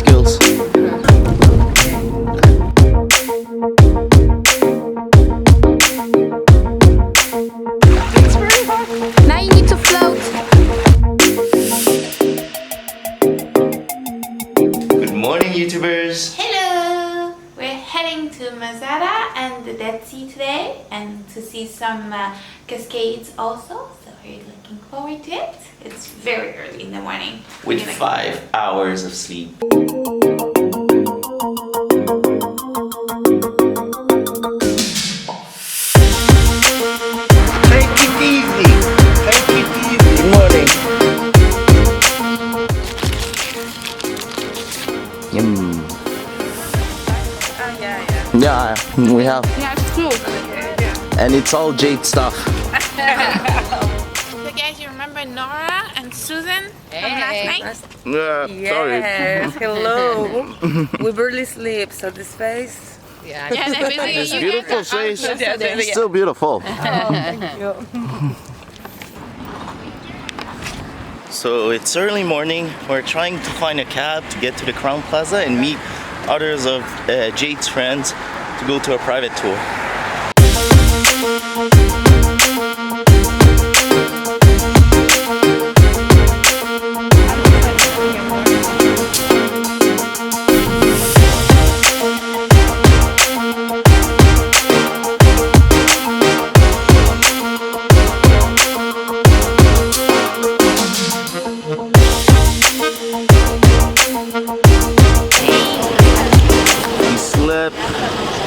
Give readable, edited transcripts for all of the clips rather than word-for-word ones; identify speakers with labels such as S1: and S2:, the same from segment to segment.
S1: skills.
S2: It's very hot. Now you need to float.
S1: Good morning, YouTubers.
S2: Hello! We're heading to Masada and the Dead Sea today and to see some cascades also. So we're looking forward to it. It's very early in the morning.
S1: With 5 hours of sleep. Take it easy. Take it easy. Good morning. Yeah, we have.
S2: Yeah, it's cool.
S1: And it's all jade stuff.
S2: So guys, you remember Nora and Susan from last night?
S1: Yeah,
S3: Yes, hello. We barely sleep, so this face.
S2: Yeah,
S1: It's beautiful face. It's still beautiful.
S3: Thank you.
S1: So it's early morning. We're trying to find a cab to get to the Crown Plaza and meet others of Jade's friends to go to a private tour.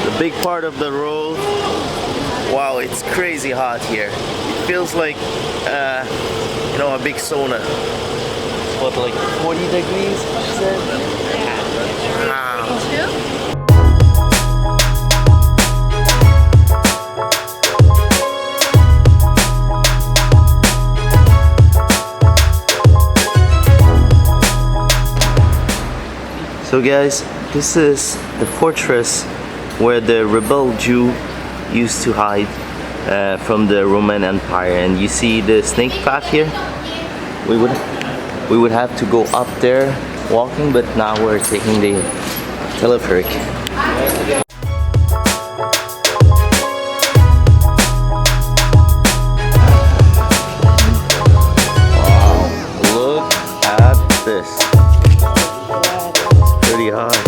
S1: The big part of the road. Wow, it's crazy hot here. It feels like you know, a big sauna. What, like 40 degrees, she said? Yeah. Wow. So guys, this is the fortress where the rebel Jew used to hide from the Roman Empire, and you see the snake path here. We would have to go up there walking, but now we're taking the telepheric. Wow, look at this. It's pretty high.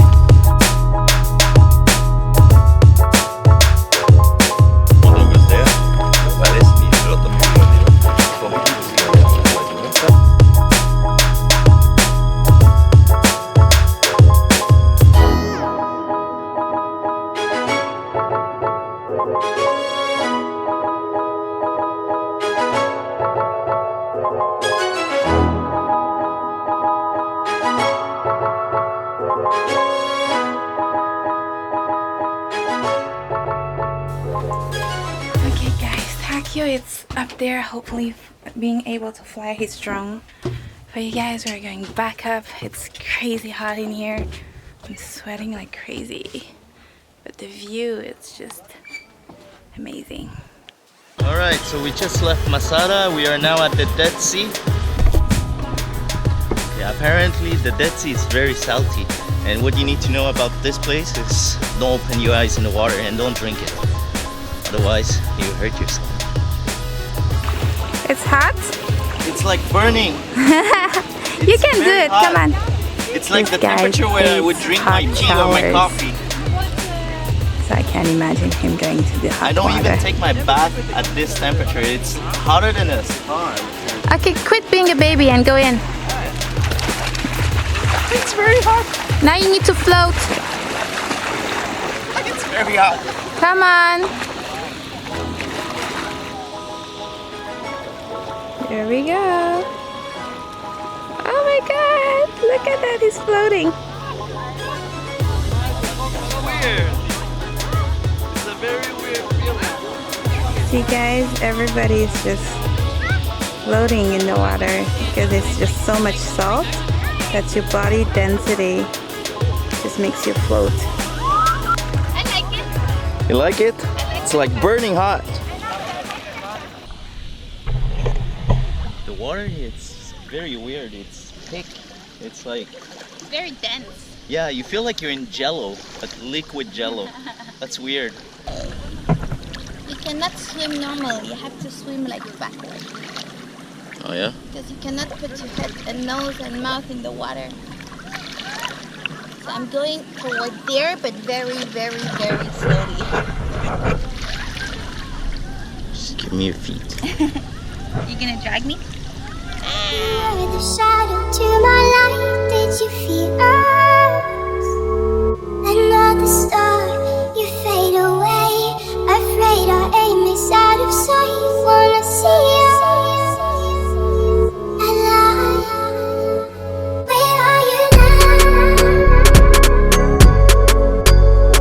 S2: Okay guys, Takyo is up there, hopefully being able to fly his drone. But you guys, we're going back up. It's crazy hot in here. I'm sweating like crazy. But the view, it's just amazing.
S1: Alright, so we just left Masada. We are now at the Dead Sea. Yeah, apparently the Dead Sea is very salty. And what you need to know about this place is don't open your eyes in the water and don't drink it. Otherwise, you hurt yourself.
S2: It's hot?
S1: It's like burning.
S2: You can do it,
S1: hot.
S2: come on.
S1: It's like
S2: This
S1: the temperature
S2: guy
S1: where I would
S2: hates
S1: drink my
S2: hot
S1: tea or my
S2: showers.
S1: coffee.
S2: So I can't imagine him going to the hot
S1: I don't
S2: water.
S1: even take my bath at this temperature. It's hotter than a sun.
S2: Okay, quit being a baby and go in.
S1: It's very hot.
S2: Now you need to float.
S1: It's very hot.
S2: Come on. There we go. Oh my god, look at that, he's floating.
S1: Weird. It's a very weird feeling.
S2: See guys, everybody's just floating in the water because it's just so much salt that your body density just makes you float.
S4: I like it.
S1: You like it? It's like burning hot. The water, it's very weird. It's thick. It's like
S4: very dense.
S1: Yeah, you feel like you're in jello, but liquid jello. That's weird.
S4: You cannot swim normally. You have to swim like backward.
S1: Oh yeah?
S4: Because you cannot put your head and nose and mouth in the water. So I'm going toward there, but very, very, very slowly.
S1: Just give me your feet.
S2: You gonna drag me?
S5: You're the shadow to my light. Did you feel us? Another star, you fade away. Afraid our aim is out of sight. Wanna see us alive. Where are you now?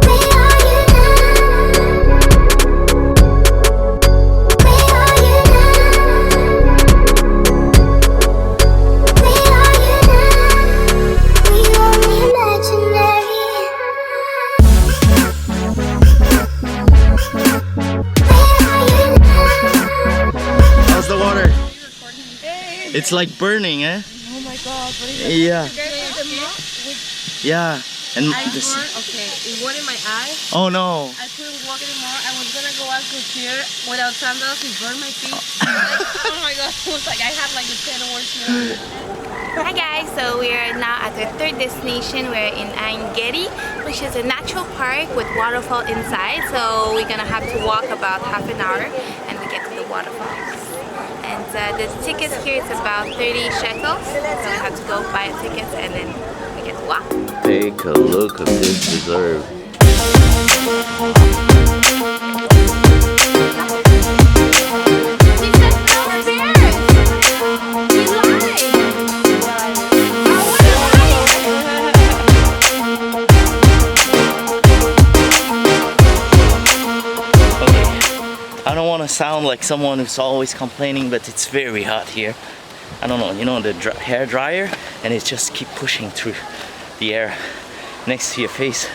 S5: Where are you now? Where are you now? Where are you now? We only imaginary.
S1: How's the water? It's like burning, eh?
S3: Oh my god, what is
S1: Yeah. Yeah. And
S3: I
S1: this.
S3: burned, okay, it went in my eye.
S1: Oh no.
S3: I couldn't walk anymore. I was gonna go out to here without sandals. It burned my feet. Like, oh my god, it was like I had like a 10 hours here.
S2: Hi guys, so we are now at our third destination. We're in Ein Gedi, which is a natural park with waterfall inside. So we're gonna have to walk about half an hour and we get to the waterfalls. And the tickets here is about 30 shekels. So we have to go buy a ticket and then we get to walk.
S1: Take a look at this reserve. I don't want to sound like someone who's always complaining, but it's very hot here. I don't know, you know, the hair dryer, and it just keep pushing through the air next to your face,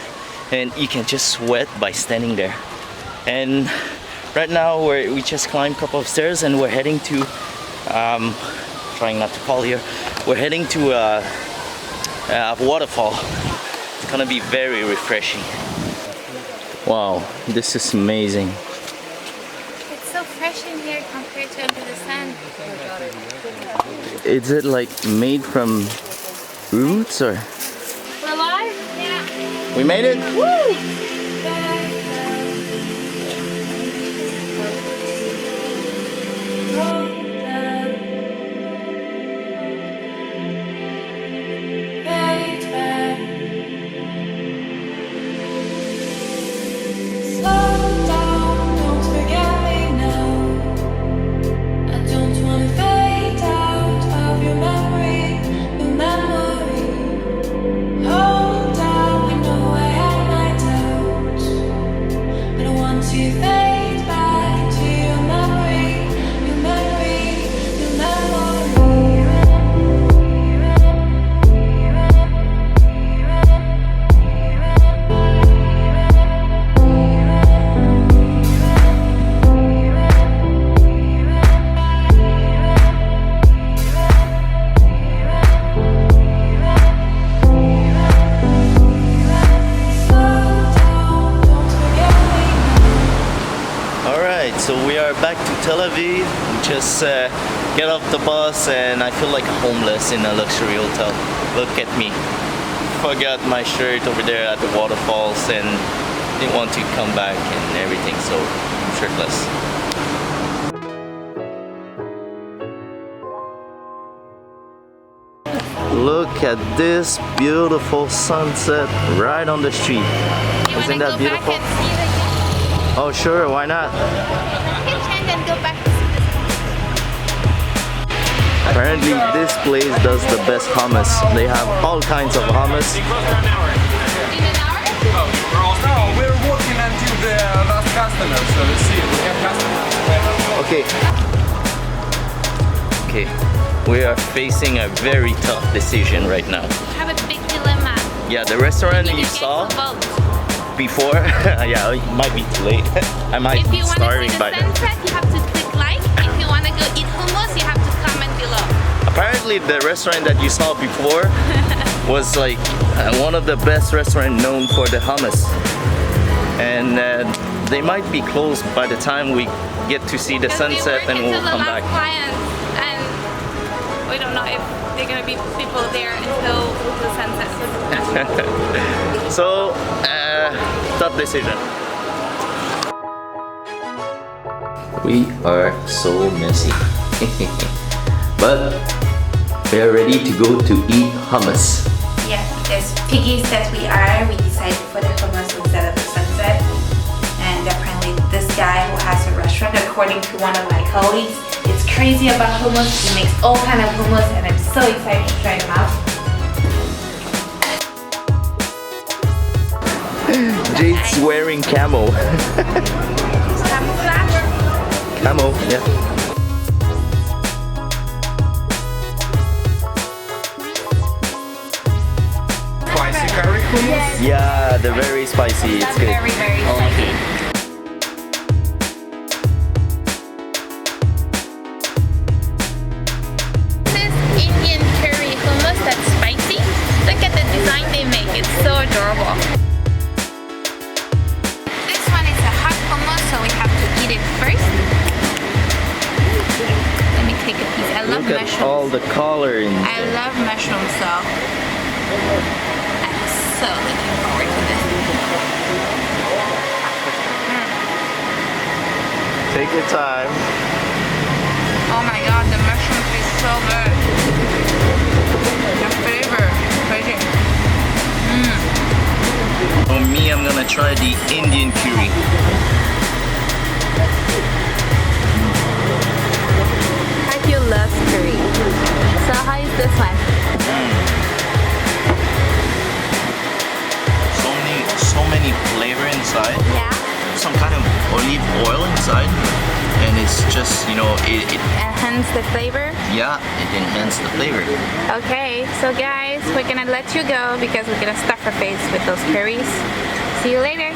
S1: and you can just sweat by standing there. And right now we just climbed a couple of stairs and we're heading to trying not to fall here. We're heading to a waterfall. It's gonna be very refreshing. Wow, this is amazing.
S2: It's so fresh in here compared to under the sun.
S1: Is it like made from roots or?
S2: We're alive? Yeah.
S1: We made it? So we are back to Tel Aviv. We just get off the bus and I feel like homeless in a luxury hotel. Look at me. Forgot my shirt over there at the waterfalls and didn't want to come back and everything, so I'm shirtless. Look at this beautiful sunset right on the street. Isn't that beautiful? Oh sure, why not?
S2: And then go back.
S1: Apparently this place does the best hummus. They have all kinds of hummus.
S2: In an hour?
S6: No, we're walking until the last customer, so let's see, we have customers.
S1: Okay, we are facing a very tough decision right now.
S2: I have a big dilemma.
S1: Yeah, the restaurant
S2: Either
S1: you
S2: get
S1: saw
S2: to vote.
S1: before, yeah, it might be too late. I might
S2: If
S1: be
S2: you want to
S1: starving
S2: see
S1: by
S2: the
S1: then.
S2: sunset, you have to click like. If you want to go eat hummus, you have to comment below.
S1: Apparently the restaurant that you saw before was like one of the best restaurants known for the hummus. And they might be closed by the time we get to see the sunset, and we'll come back.
S2: Clients, and we don't know if there are gonna be people there until the sunset.
S1: So, tough decision. We are so messy. But we are ready to go to eat hummus.
S2: Yeah, as piggies that we are, we decided for the hummus instead of the sunset. And apparently this guy who has a restaurant, according to one of my colleagues, is crazy about hummus. He makes all kind of hummus, and I'm so excited to try them out.
S1: Jade's wearing camo.
S2: Camouflage?
S1: Camo, yeah.
S6: Spicy curry hummus?
S1: Yeah, they're very spicy. It's good.
S2: Very, very spicy.
S4: This Indian curry hummus that's spicy. Look at the design they make. It's so adorable. This one is a hot hummus, so we have to eat it first. Let me take a piece. I love
S1: Look at
S4: mushrooms.
S1: all the color.
S4: I love mushrooms, so I'm so looking forward to this.
S1: Take your time.
S4: Oh my god, the mushroom tastes so good. The flavor, crazy.
S1: For me, I'm gonna try the Indian curry.
S2: Takyo loves curry. So how is this one?
S1: So many flavor inside.
S2: Yeah.
S1: Some kind of olive oil inside, and it's just, you know, it
S2: Enhance the flavor.
S1: yeah, it enhances the flavor.
S2: Okay, so guys, we're gonna let you go because we're gonna stuff our face with those curries. See you later.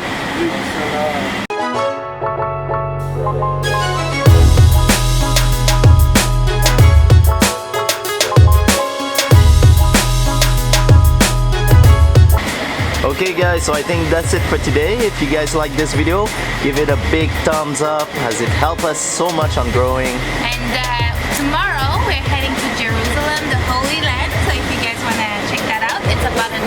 S1: Okay guys, so I think that's it for today. If you guys like this video, give it a big thumbs up, as it helps us so much on growing.
S4: And tomorrow we're heading to Jerusalem, the Holy Land. So if you guys want to check that out, it's about a